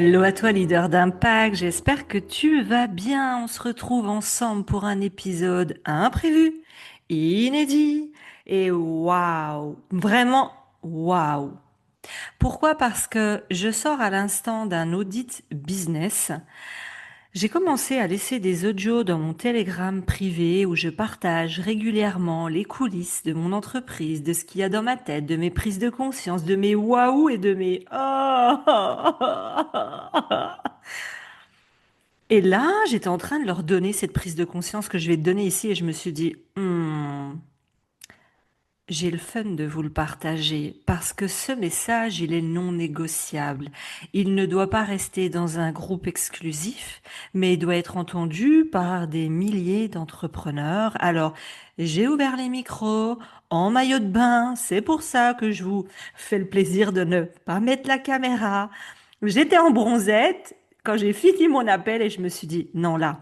Hello à toi, leader d'impact. J'espère que tu vas bien. On se retrouve ensemble pour un épisode imprévu, inédit et waouh, vraiment waouh. Pourquoi? Parce que je sors à l'instant d'un audit business. J'ai commencé à laisser des audios dans mon Telegram privé où je partage régulièrement les coulisses de mon entreprise, de ce qu'il y a dans ma tête, de mes prises de conscience, de mes waouh et de mes Et là, j'étais en train de leur donner cette prise de conscience que je vais te donner ici et je me suis dit, j'ai le fun de vous le partager parce que ce message, il est non négociable. Il ne doit pas rester dans un groupe exclusif, mais il doit être entendu par des milliers d'entrepreneurs. Alors, j'ai ouvert les micros en maillot de bain. C'est pour ça que je vous fais le plaisir de ne pas mettre la caméra. J'étais en bronzette quand j'ai fini mon appel et je me suis dit, non là.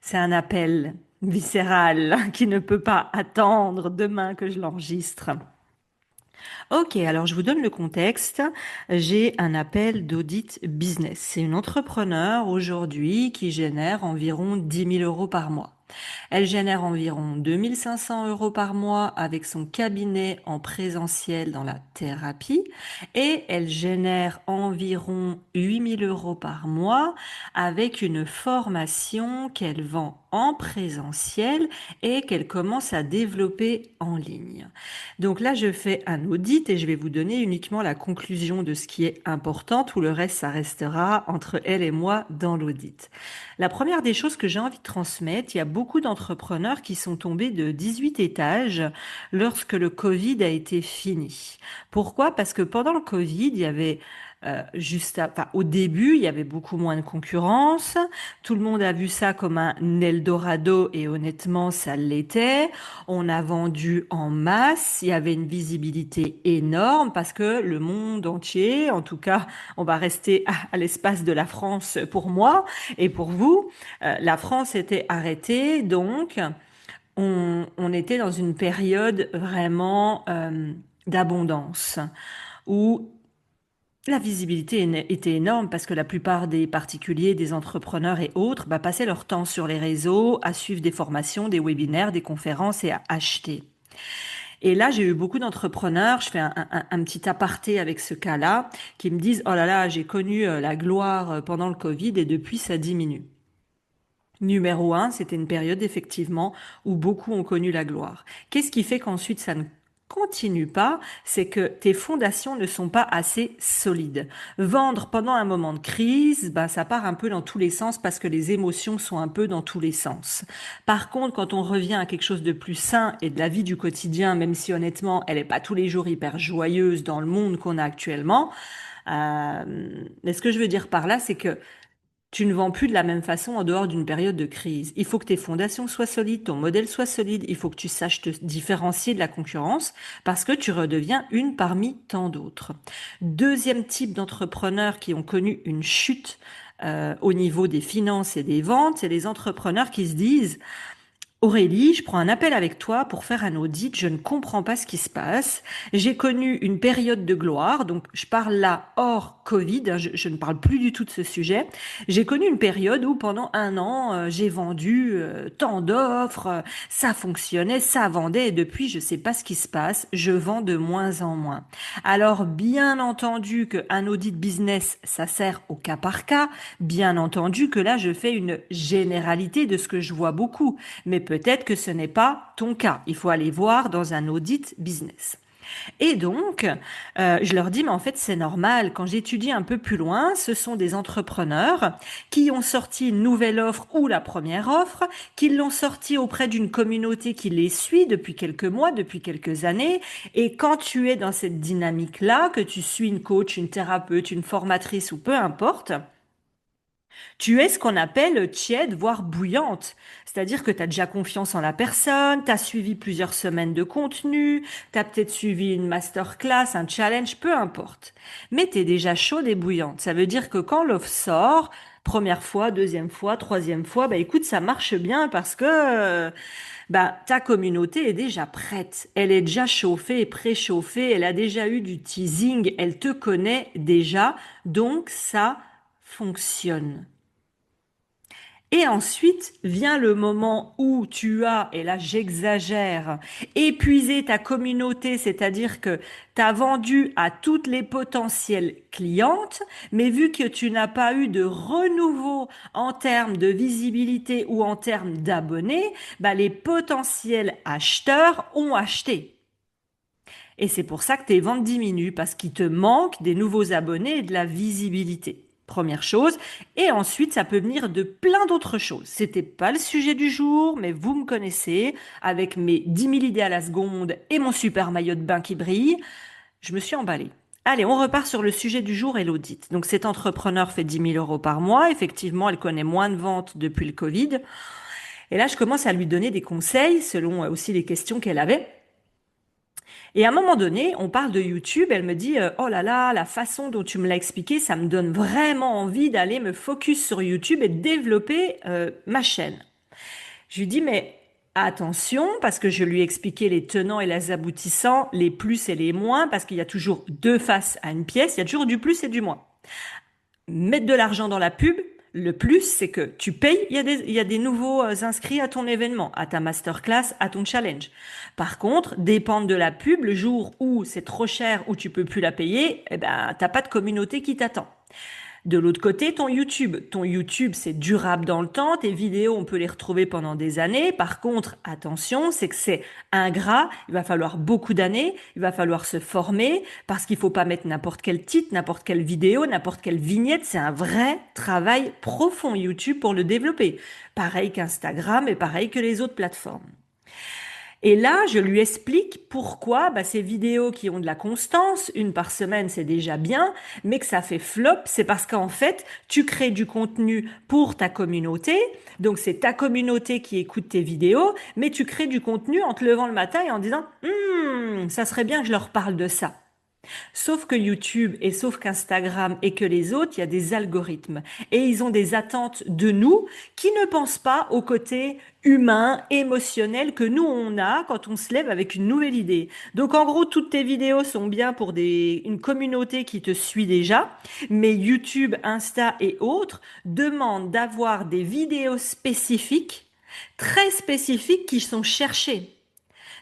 C'est un appel viscéral qui ne peut pas attendre demain que je l'enregistre. Ok, alors je vous donne le contexte. J'ai un appel d'audit business. C'est une entrepreneur aujourd'hui qui génère environ 10 000 € par mois. Elle génère environ 2 500 € par mois avec son cabinet en présentiel dans la thérapie et elle génère environ 8 000 € par mois avec une formation qu'elle vend en présentiel et qu'elle commence à développer en ligne. Donc là, je fais un audit et je vais vous donner uniquement la conclusion de ce qui est important. Tout le reste, ça restera entre elle et moi dans l'audit. La première des choses que j'ai envie de transmettre, il y a beaucoup d'entrepreneurs qui sont tombés de 18 étages lorsque le Covid a été fini. Pourquoi? Parce que pendant le Covid, il y avait au début, il y avait beaucoup moins de concurrence. Tout le monde a vu ça comme un Eldorado et honnêtement, ça l'était. On a vendu en masse. Il y avait une visibilité énorme parce que le monde entier, en tout cas, on va rester à l'espace de la France pour moi et pour vous, la France était arrêtée. Donc, on était dans une période vraiment d'abondance où la visibilité était énorme parce que la plupart des particuliers, des entrepreneurs et autres passaient leur temps sur les réseaux à suivre des formations, des webinaires, des conférences et à acheter. Et là, j'ai eu beaucoup d'entrepreneurs, je fais un petit aparté avec ce cas-là, qui me disent, oh là là, j'ai connu la gloire pendant le Covid et depuis, ça diminue. Numéro un, c'était une période effectivement où beaucoup ont connu la gloire. Qu'est-ce qui fait qu'ensuite ça ne continue pas? C'est que tes fondations ne sont pas assez solides. Vendre pendant un moment de crise, ça part un peu dans tous les sens parce que les émotions sont un peu dans tous les sens. Par contre, quand on revient à quelque chose de plus sain et de la vie du quotidien, même si honnêtement, elle n'est pas tous les jours hyper joyeuse dans le monde qu'on a actuellement, mais ce que je veux dire par là, c'est que tu ne vends plus de la même façon en dehors d'une période de crise. Il faut que tes fondations soient solides, ton modèle soit solide, il faut que tu saches te différencier de la concurrence parce que tu redeviens une parmi tant d'autres. Deuxième type d'entrepreneurs qui ont connu une chute au niveau des finances et des ventes, c'est les entrepreneurs qui se disent Aurélie, je prends un appel avec toi pour faire un audit. Je ne comprends pas ce qui se passe. J'ai connu une période de gloire, donc je parle là hors Covid, hein, je ne parle plus du tout de ce sujet. J'ai connu une période où pendant un an, j'ai vendu tant d'offres, ça fonctionnait, ça vendait, et depuis, je ne sais pas ce qui se passe. Je vends de moins en moins. Alors, bien entendu qu'un audit business, ça sert au cas par cas. Bien entendu que là, je fais une généralité de ce que je vois beaucoup. Mais peut-être que ce n'est pas ton cas. Il faut aller voir dans un audit business. Et donc, je leur dis, mais en fait, c'est normal. Quand j'étudie un peu plus loin, ce sont des entrepreneurs qui ont sorti une nouvelle offre ou la première offre, qui l'ont sortie auprès d'une communauté qui les suit depuis quelques mois, depuis quelques années. Et quand tu es dans cette dynamique-là, que tu suis une coach, une thérapeute, une formatrice ou peu importe, tu es ce qu'on appelle tiède, voire bouillante. C'est-à-dire que tu as déjà confiance en la personne, tu as suivi plusieurs semaines de contenu, tu as peut-être suivi une masterclass, un challenge, peu importe. Mais tu es déjà chaude et bouillante. Ça veut dire que quand l'offre sort, première fois, deuxième fois, troisième fois, écoute, ça marche bien parce que ta communauté est déjà prête. Elle est déjà chauffée et préchauffée, elle a déjà eu du teasing, elle te connaît déjà, donc ça fonctionne. Et ensuite vient le moment où tu as, et là j'exagère, épuisé ta communauté, c'est-à-dire que tu as vendu à toutes les potentielles clientes, mais vu que tu n'as pas eu de renouveau en termes de visibilité ou en termes d'abonnés, bah les potentiels acheteurs ont acheté. Et c'est pour ça que tes ventes diminuent, parce qu'il te manque des nouveaux abonnés et de la visibilité. Première chose. Et ensuite, ça peut venir de plein d'autres choses. C'était pas le sujet du jour, mais vous me connaissez, avec mes 10 000 idées à la seconde et mon super maillot de bain qui brille, je me suis emballée. Allez, on repart sur le sujet du jour et l'audit. Donc, cet entrepreneur fait 10 000 € par mois. Effectivement, elle connaît moins de ventes depuis le Covid. Et là, je commence à lui donner des conseils selon aussi les questions qu'elle avait. Et à un moment donné, on parle de YouTube, elle me dit oh là là, la façon dont tu me l'as expliqué, ça me donne vraiment envie d'aller me focus sur YouTube et de développer ma chaîne. Je lui dis mais attention, parce que je lui ai expliqué les tenants et les aboutissants, les plus et les moins, parce qu'il y a toujours deux faces à une pièce, il y a toujours du plus et du moins. Mettre de l'argent dans la pub, le plus, c'est que tu payes, il y a des nouveaux inscrits à ton événement, à ta masterclass, à ton challenge. Par contre, dépendre de la pub, le jour où c'est trop cher, où tu peux plus la payer, eh ben, t'as pas de communauté qui t'attend. De l'autre côté, ton YouTube. Ton YouTube, c'est durable dans le temps. Tes vidéos, on peut les retrouver pendant des années. Par contre, attention, c'est que c'est ingrat. Il va falloir beaucoup d'années. Il va falloir se former parce qu'il faut pas mettre n'importe quel titre, n'importe quelle vidéo, n'importe quelle vignette. C'est un vrai travail profond, YouTube, pour le développer. Pareil qu'Instagram et pareil que les autres plateformes. Et là, je lui explique pourquoi ces vidéos qui ont de la constance, une par semaine, c'est déjà bien, mais que ça fait flop, c'est parce qu'en fait, tu crées du contenu pour ta communauté, donc c'est ta communauté qui écoute tes vidéos, mais tu crées du contenu en te levant le matin et en disant ça serait bien que je leur parle de ça. Sauf que YouTube et sauf qu'Instagram et que les autres, il y a des algorithmes. Et ils ont des attentes de nous qui ne pensent pas au côté humain, émotionnel que nous on a quand on se lève avec une nouvelle idée. Donc en gros, toutes tes vidéos sont bien pour une communauté qui te suit déjà, mais YouTube, Insta et autres demandent d'avoir des vidéos spécifiques, très spécifiques qui sont cherchées.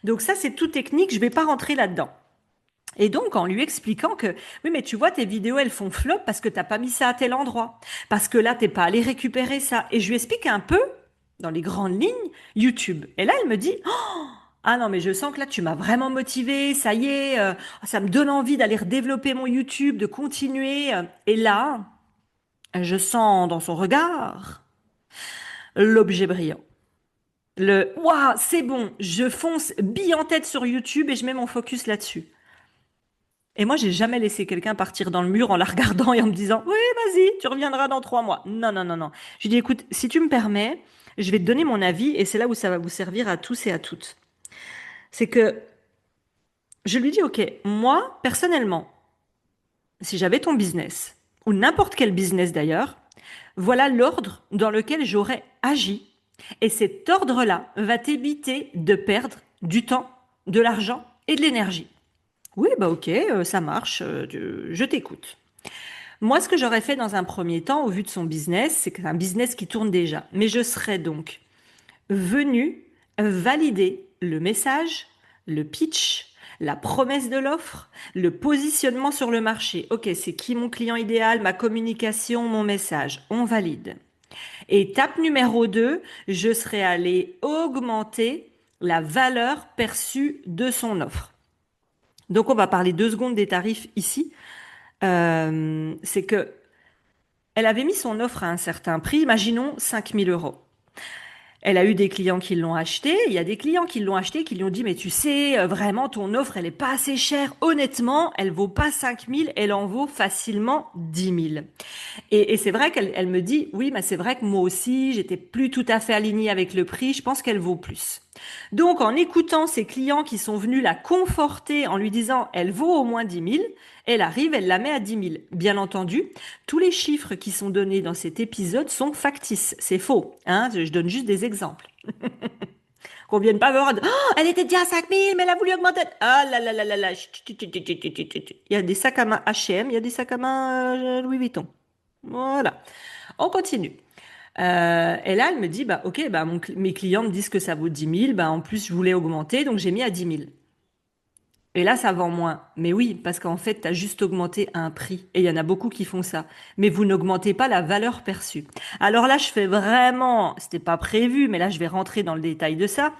Donc ça, c'est tout technique, je ne vais pas rentrer là-dedans. Et donc, en lui expliquant que, oui, mais tu vois, tes vidéos, elles font flop parce que t'as pas mis ça à tel endroit. Parce que là, t'es pas allé récupérer ça. Et je lui explique un peu, dans les grandes lignes, YouTube. Et là, elle me dit, oh, ah non, mais je sens que là, tu m'as vraiment motivée. Ça y est, ça me donne envie d'aller redévelopper mon YouTube, de continuer. Et là, je sens dans son regard l'objet brillant. Waouh, c'est bon, je fonce bille en tête sur YouTube et je mets mon focus là-dessus. Et moi, j'ai jamais laissé quelqu'un partir dans le mur en la regardant et en me disant, oui, vas-y, tu reviendras dans 3 mois. Non, non, non, non. Je lui dis, écoute, si tu me permets, je vais te donner mon avis et c'est là où ça va vous servir à tous et à toutes. C'est que je lui dis, ok, moi, personnellement, si j'avais ton business, ou n'importe quel business d'ailleurs, voilà l'ordre dans lequel j'aurais agi. Et cet ordre-là va t'éviter de perdre du temps, de l'argent et de l'énergie. Oui, bah ok, ça marche, je t'écoute. Moi, ce que j'aurais fait dans un premier temps, au vu de son business, c'est que c'est un business qui tourne déjà. Mais je serais donc venue valider le message, le pitch, la promesse de l'offre, le positionnement sur le marché. Ok, c'est qui mon client idéal, ma communication, mon message. On valide. Étape numéro 2, je serais allée augmenter la valeur perçue de son offre. Donc, on va parler 2 secondes des tarifs ici. C'est que elle avait mis son offre à un certain prix, imaginons 5 000 €. Elle a eu des clients qui l'ont acheté. Il y a des clients qui l'ont acheté, qui lui ont dit, mais tu sais, vraiment, ton offre, elle est pas assez chère. Honnêtement, elle vaut pas 5 000, elle en vaut facilement 10 000. Et c'est vrai qu'elle me dit, oui, mais c'est vrai que moi aussi, j'étais plus tout à fait alignée avec le prix. Je pense qu'elle vaut plus. Donc, en écoutant ces clients qui sont venus la conforter en lui disant, elle vaut au moins 10 000, elle arrive, elle la met à 10 000. Bien entendu, tous les chiffres qui sont donnés dans cet épisode sont factices. C'est faux. Hein, je donne juste des exemples. Qu'on vienne pas voir, oh, elle était déjà à 5 000, mais elle a voulu augmenter. Ah là là là là là. Il y a des sacs à main H&M, il y a des sacs à main Louis Vuitton. Voilà. On continue. Et là, elle me dit, bah, ok, bah, mes clients me disent que ça vaut 10 000. Bah, en plus, je voulais augmenter, donc j'ai mis à 10 000. Et là, ça vend moins. Mais oui, parce qu'en fait, tu as juste augmenté un prix. Et il y en a beaucoup qui font ça. Mais vous n'augmentez pas la valeur perçue. Alors là, je fais vraiment, c'était pas prévu, mais là, je vais rentrer dans le détail de ça.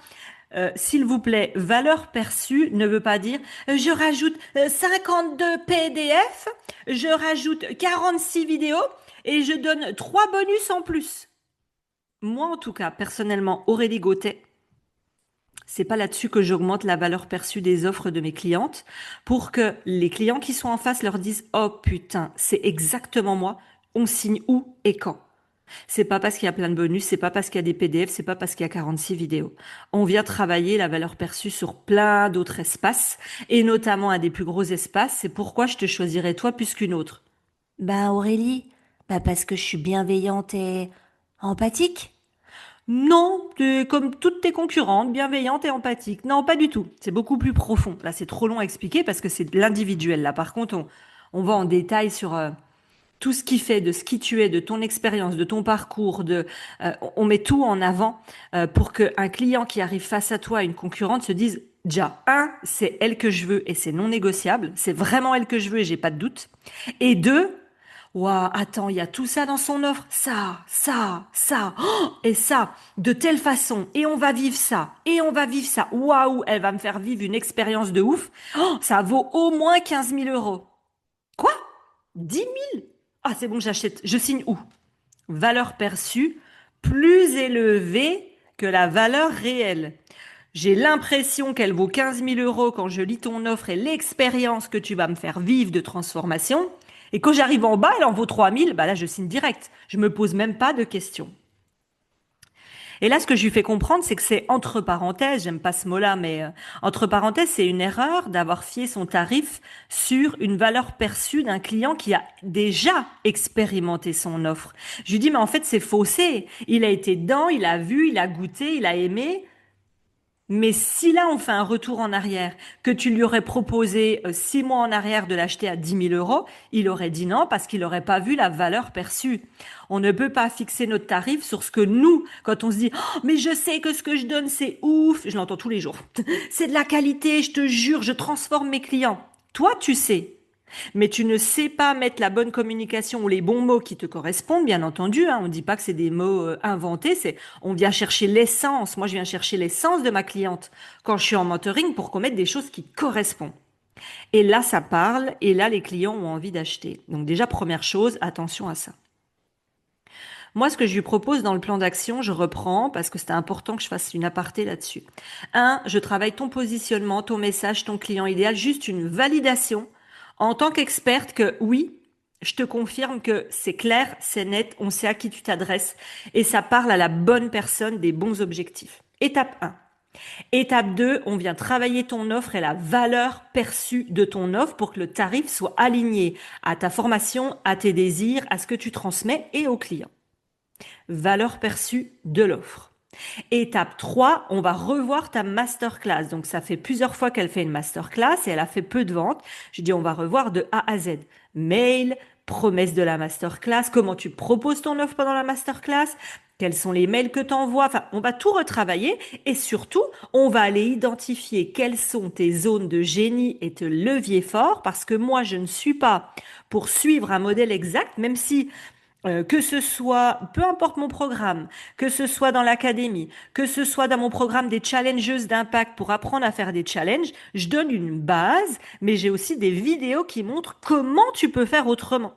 S'il vous plaît, valeur perçue ne veut pas dire je rajoute 52 PDF, je rajoute 46 vidéos et je donne 3 bonus en plus. Moi, en tout cas, personnellement, Aurélie Gauthier, c'est pas là-dessus que j'augmente la valeur perçue des offres de mes clientes pour que les clients qui sont en face leur disent oh putain, c'est exactement moi. On signe où et quand? C'est pas parce qu'il y a plein de bonus, c'est pas parce qu'il y a des PDF, c'est pas parce qu'il y a 46 vidéos. On vient travailler la valeur perçue sur plein d'autres espaces et notamment à des plus gros espaces. C'est pourquoi je te choisirais toi plus qu'une autre. Ben Aurélie, bah parce que je suis bienveillante et empathique. Non, tu es comme toutes tes concurrentes, bienveillante et empathique. Non, pas du tout. C'est beaucoup plus profond. Là, c'est trop long à expliquer parce que c'est de l'individuel. Là, par contre, on va en détail sur tout ce qui fait, de ce qui tu es, de ton expérience, de ton parcours. On met tout en avant pour qu'un client qui arrive face à toi, une concurrente, se dise, déjà, un, c'est elle que je veux et c'est non négociable. C'est vraiment elle que je veux et j'ai pas de doute. Et deux, waouh, attends, il y a tout ça dans son offre, ça, oh, et ça, de telle façon, et on va vivre ça, et on va vivre ça. Waouh, elle va me faire vivre une expérience de ouf. Oh, ça vaut au moins 15 000 euros. Quoi? 10 000? Ah, c'est bon, j'achète. Je signe où? Valeur perçue plus élevée que la valeur réelle. J'ai l'impression qu'elle vaut 15 000 euros quand je lis ton offre et l'expérience que tu vas me faire vivre de transformation. Et quand j'arrive en bas, elle en vaut 3 000. Bah là, je signe direct. Je me pose même pas de questions. Et là, ce que je lui fais comprendre, c'est que c'est entre parenthèses, j'aime pas ce mot-là, mais entre parenthèses, c'est une erreur d'avoir fié son tarif sur une valeur perçue d'un client qui a déjà expérimenté son offre. Je lui dis, mais en fait, c'est faussé. Il a été dedans, il a vu, il a goûté, il a aimé. Mais si là, on fait un retour en arrière, que tu lui aurais proposé 6 mois en arrière de l'acheter à 10 000 euros, il aurait dit non parce qu'il n'aurait pas vu la valeur perçue. On ne peut pas fixer notre tarif sur ce que nous, quand on se dit, oh, mais je sais que ce que je donne, c'est ouf, je l'entends tous les jours. C'est de la qualité, je te jure, je transforme mes clients. Toi, tu sais. Mais tu ne sais pas mettre la bonne communication ou les bons mots qui te correspondent, bien entendu. Hein. On ne dit pas que c'est des mots inventés, c'est on vient chercher l'essence. Moi, je viens chercher l'essence de ma cliente quand je suis en mentoring pour qu'on mette des choses qui correspondent. Et là, ça parle, et là, les clients ont envie d'acheter. Donc déjà, première chose, attention à ça. Moi, ce que je lui propose dans le plan d'action, je reprends parce que c'était important que je fasse une aparté là-dessus. Un, je travaille ton positionnement, ton message, ton client idéal, juste une validation en tant qu'experte que oui, je te confirme que c'est clair, c'est net, on sait à qui tu t'adresses et ça parle à la bonne personne des bons objectifs. Étape 1. Étape 2, on vient travailler ton offre et la valeur perçue de ton offre pour que le tarif soit aligné à ta formation, à tes désirs, à ce que tu transmets et au client. Valeur perçue de l'offre. Étape 3, on va revoir ta masterclass. Donc, ça fait plusieurs fois qu'elle fait une masterclass et elle a fait peu de ventes. Je dis, on va revoir de A à Z. Mail, promesse de la masterclass, comment tu proposes ton offre pendant la masterclass, quels sont les mails que tu envoies. Enfin, on va tout retravailler et surtout, on va aller identifier quelles sont tes zones de génie et tes leviers forts parce que moi, je ne suis pas pour suivre un modèle exact, même si que ce soit, peu importe mon programme, que ce soit dans l'académie, que ce soit dans mon programme des challengeuses d'impact pour apprendre à faire des challenges, je donne une base, mais j'ai aussi des vidéos qui montrent comment tu peux faire autrement.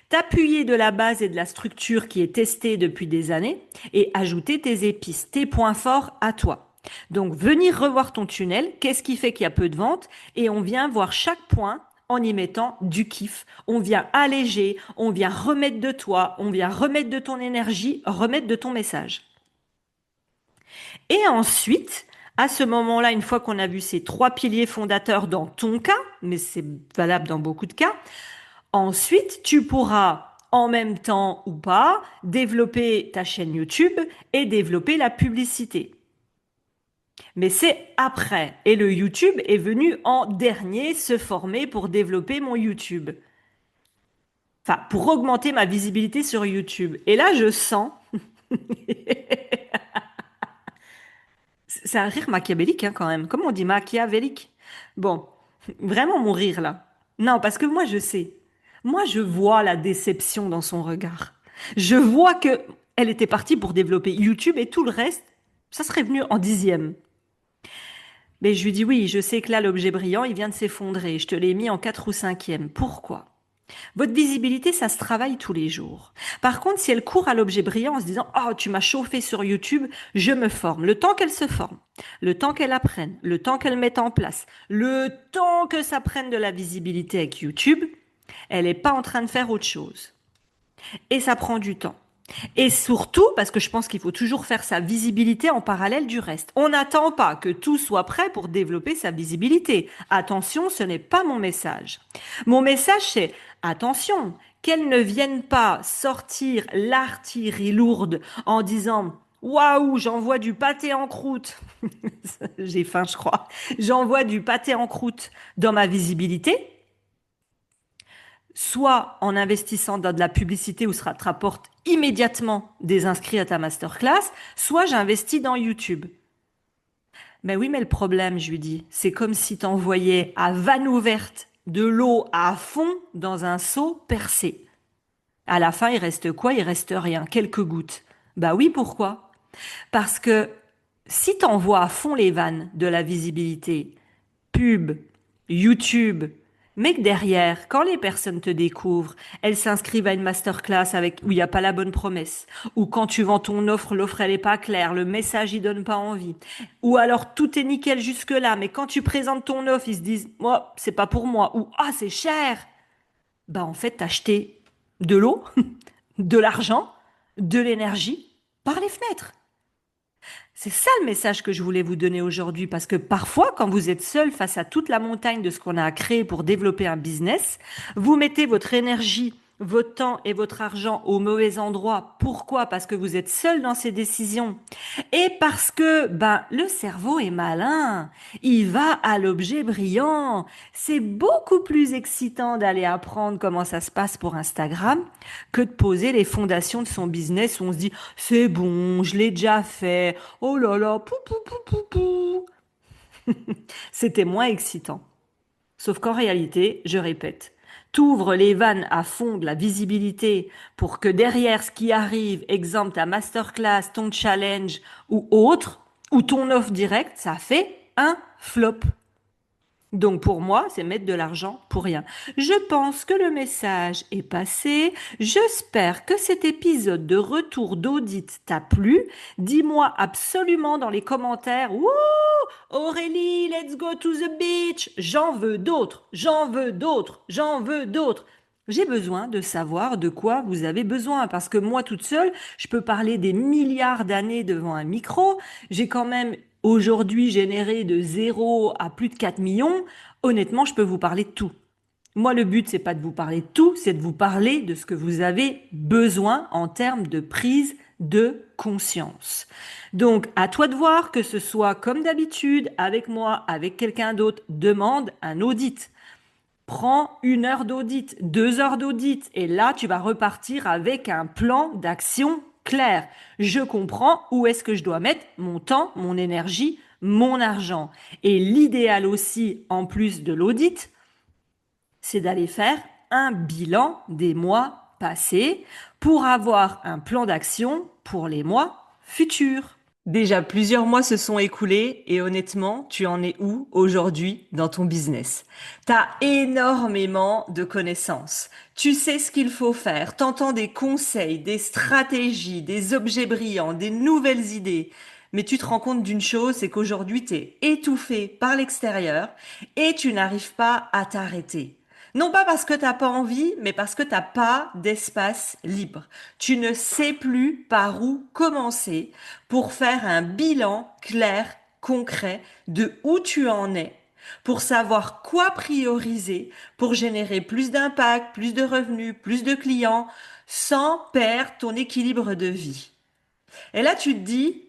T'appuyer de la base et de la structure qui est testée depuis des années et ajouter tes épices, tes points forts à toi. Donc, venir revoir ton tunnel, qu'est-ce qui fait qu'il y a peu de ventes et on vient voir chaque point en y mettant du kiff. On vient alléger, on vient remettre de toi, on vient remettre de ton énergie, remettre de ton message. Et ensuite, à ce moment-là, une fois qu'on a vu ces 3 piliers fondateurs dans ton cas, mais c'est valable dans beaucoup de cas, ensuite, tu pourras, en même temps ou pas, développer ta chaîne YouTube et développer la publicité. Mais c'est après. Et le YouTube est venu en dernier se former pour développer mon YouTube. Enfin, pour augmenter ma visibilité sur YouTube. Et là, je sens, c'est un rire machiavélique hein, quand même. Comment on dit machiavélique? Bon, vraiment mon rire là. Non, parce que moi, je sais. Moi, je vois la déception dans son regard. Je vois que elle était partie pour développer YouTube et tout le reste, ça serait venu en dixième. Mais je lui dis oui, je sais que là, l'objet brillant, il vient de s'effondrer. Je te l'ai mis en quatre ou cinquième. Pourquoi? Votre visibilité, ça se travaille tous les jours. Par contre, si elle court à l'objet brillant en se disant, oh, tu m'as chauffé sur YouTube, je me forme. Le temps qu'elle se forme, le temps qu'elle apprenne, le temps qu'elle mette en place, le temps que ça prenne de la visibilité avec YouTube, elle n'est pas en train de faire autre chose. Et ça prend du temps. Et surtout, parce que je pense qu'il faut toujours faire sa visibilité en parallèle du reste. On n'attend pas que tout soit prêt pour développer sa visibilité. Attention, ce n'est pas mon message. Mon message, c'est attention, qu'elle ne vienne pas sortir l'artillerie lourde en disant waouh, j'envoie du pâté en croûte. J'ai faim, je crois. J'envoie du pâté en croûte dans ma visibilité soit en investissant dans de la publicité où ça te rapporte immédiatement des inscrits à ta masterclass, soit j'investis dans YouTube. Ben oui, mais le problème, je lui dis, c'est comme si tu envoyais à vanne ouverte de l'eau à fond dans un seau percé. À la fin, il reste quoi? Il reste rien, quelques gouttes. Bah oui, pourquoi? Parce que si tu envoies à fond les vannes de la visibilité, pub, YouTube, mais que derrière, quand les personnes te découvrent, elles s'inscrivent à une masterclass avec où il n'y a pas la bonne promesse, ou quand tu vends ton offre, l'offre elle est pas claire, le message il donne pas envie, ou alors tout est nickel jusque là, mais quand tu présentes ton offre, ils se disent, moi, c'est pas pour moi, ou ah c'est cher, bah en fait t'as acheté de l'eau, de l'argent, de l'énergie par les fenêtres. C'est ça le message que je voulais vous donner aujourd'hui, parce que parfois, quand vous êtes seul face à toute la montagne de ce qu'on a à créer pour développer un business, vous mettez votre énergie, votre temps et votre argent au mauvais endroit. Pourquoi? Parce que vous êtes seul dans ces décisions. Et parce que, ben, le cerveau est malin. Il va à l'objet brillant. C'est beaucoup plus excitant d'aller apprendre comment ça se passe pour Instagram que de poser les fondations de son business où on se dit, c'est bon, je l'ai déjà fait. Oh là là, pou pou pou pou pou. C'était moins excitant. Sauf qu'en réalité, je répète, t'ouvres les vannes à fond de la visibilité pour que derrière ce qui arrive, exemple ta masterclass, ton challenge ou autre, ou ton offre directe, ça fait un flop. Donc pour moi, c'est mettre de l'argent pour rien. Je pense que le message est passé. J'espère que cet épisode de retour d'audit t'a plu. Dis-moi absolument dans les commentaires. Wouh, Aurélie, let's go to the beach. J'en veux d'autres, j'en veux d'autres, j'en veux d'autres. J'ai besoin de savoir de quoi vous avez besoin parce que moi toute seule, je peux parler des milliards d'années devant un micro. J'ai quand même aujourd'hui généré de zéro à plus de 4 millions. Honnêtement, je peux vous parler de tout. Moi, le but, c'est pas de vous parler de tout, c'est de vous parler de ce que vous avez besoin en termes de prise de conscience. Donc, à toi de voir que ce soit comme d'habitude, avec moi, avec quelqu'un d'autre, demande un audit. Prends 1 heure d'audit, 2 heures d'audit, et là, tu vas repartir avec un plan d'action clair. Je comprends où est-ce que je dois mettre mon temps, mon énergie, mon argent. Et l'idéal aussi, en plus de l'audit, c'est d'aller faire un bilan des mois passés pour avoir un plan d'action pour les mois futurs. Déjà plusieurs mois se sont écoulés et honnêtement, tu en es où aujourd'hui dans ton business? T'as énormément de connaissances. Tu sais ce qu'il faut faire. T'entends des conseils, des stratégies, des objets brillants, des nouvelles idées. Mais tu te rends compte d'une chose, c'est qu'aujourd'hui, t'es étouffé par l'extérieur et tu n'arrives pas à t'arrêter. Non pas parce que t'as pas envie, mais parce que t'as pas d'espace libre. Tu ne sais plus par où commencer pour faire un bilan clair, concret de où tu en es, pour savoir quoi prioriser, pour générer plus d'impact, plus de revenus, plus de clients, sans perdre ton équilibre de vie. Et là, tu te dis,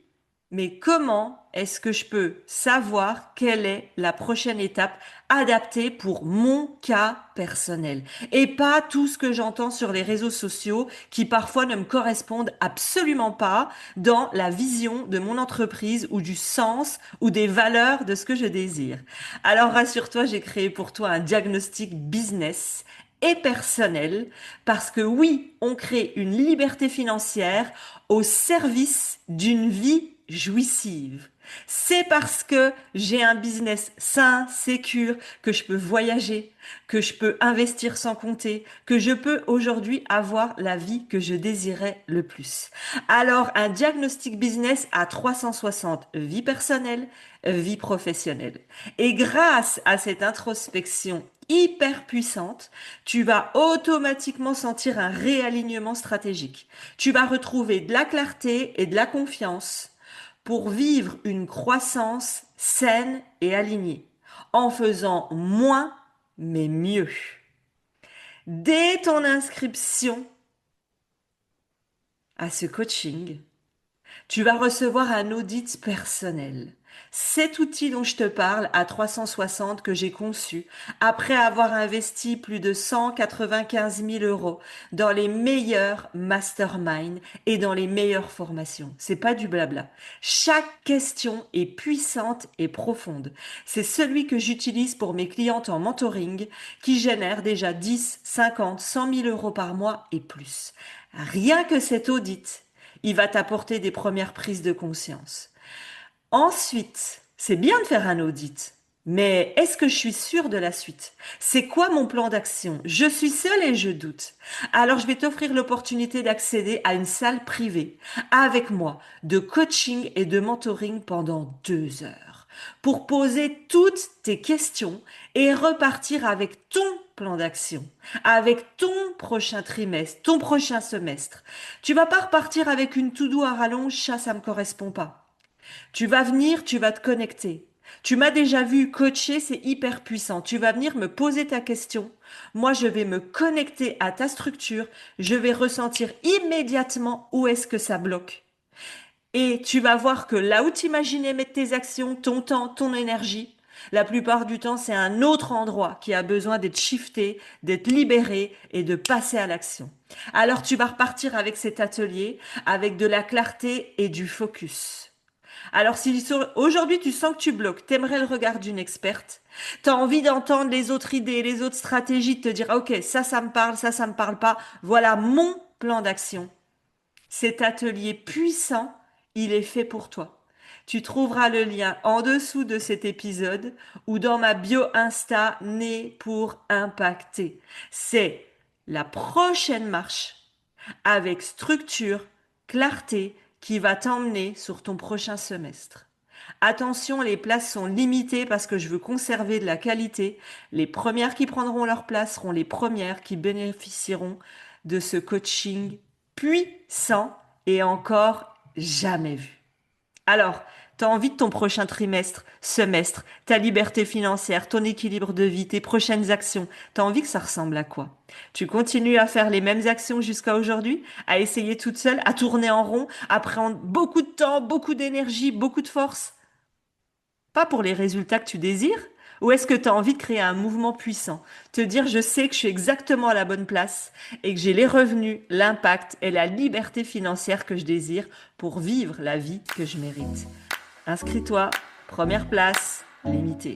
mais comment est-ce que je peux savoir quelle est la prochaine étape adaptée pour mon cas personnel et pas tout ce que j'entends sur les réseaux sociaux qui parfois ne me correspondent absolument pas dans la vision de mon entreprise ou du sens ou des valeurs de ce que je désire. Alors rassure-toi, j'ai créé pour toi un diagnostic business et personnel parce que oui, on crée une liberté financière au service d'une vie jouissive. C'est parce que j'ai un business sain, sécure, que je peux voyager, que je peux investir sans compter, que je peux aujourd'hui avoir la vie que je désirais le plus. Alors, un diagnostic business à 360, vie personnelle, vie professionnelle. Et grâce à cette introspection hyper puissante, tu vas automatiquement sentir un réalignement stratégique. Tu vas retrouver de la clarté et de la confiance pour vivre une croissance saine et alignée, en faisant moins mais mieux. Dès ton inscription à ce coaching, tu vas recevoir un audit personnel. Cet outil dont je te parle à 360 que j'ai conçu après avoir investi plus de 195 000 euros dans les meilleurs masterminds et dans les meilleures formations. C'est pas du blabla. Chaque question est puissante et profonde. C'est celui que j'utilise pour mes clientes en mentoring qui génèrent déjà 10, 50, 100 000 euros par mois et plus. Rien que cet audit, il va t'apporter des premières prises de conscience. Ensuite, c'est bien de faire un audit, mais est-ce que je suis sûre de la suite? C'est quoi mon plan d'action? Je suis seule et je doute. Alors, je vais t'offrir l'opportunité d'accéder à une salle privée avec moi de coaching et de mentoring pendant 2 heures pour poser toutes tes questions et repartir avec ton plan d'action, avec ton prochain trimestre, ton prochain semestre. Tu vas pas repartir avec une to-do à rallonge, ça me correspond pas. Tu vas venir, tu vas te connecter. Tu m'as déjà vu coacher, c'est hyper puissant. Tu vas venir me poser ta question. Moi, je vais me connecter à ta structure. Je vais ressentir immédiatement où est-ce que ça bloque. Et tu vas voir que là où tu imaginais mettre tes actions, ton temps, ton énergie, la plupart du temps, c'est un autre endroit qui a besoin d'être shifté, d'être libéré et de passer à l'action. Alors tu vas repartir avec cet atelier, avec de la clarté et du focus. Alors si aujourd'hui tu sens que tu bloques, t'aimerais le regard d'une experte, t'as envie d'entendre les autres idées, les autres stratégies, de te dire, ah, ok, ça me parle, ça me parle pas, voilà mon plan d'action. Cet atelier puissant, il est fait pour toi. Tu trouveras le lien en dessous de cet épisode ou dans ma bio Insta Né pour impacter. C'est la prochaine marche avec structure, clarté qui va t'emmener sur ton prochain semestre. Attention, les places sont limitées parce que je veux conserver de la qualité. Les premières qui prendront leur place seront les premières qui bénéficieront de ce coaching puissant et encore jamais vu. Alors, tu as envie de ton prochain trimestre, semestre, ta liberté financière, ton équilibre de vie, tes prochaines actions. Tu as envie que ça ressemble à quoi? Tu continues à faire les mêmes actions jusqu'à aujourd'hui, à essayer toute seule, à tourner en rond, à prendre beaucoup de temps, beaucoup d'énergie, beaucoup de force? Pas pour les résultats que tu désires? Ou est-ce que tu as envie de créer un mouvement puissant? Te dire, je sais que je suis exactement à la bonne place et que j'ai les revenus, l'impact et la liberté financière que je désire pour vivre la vie que je mérite. Inscris-toi, première place, limitée.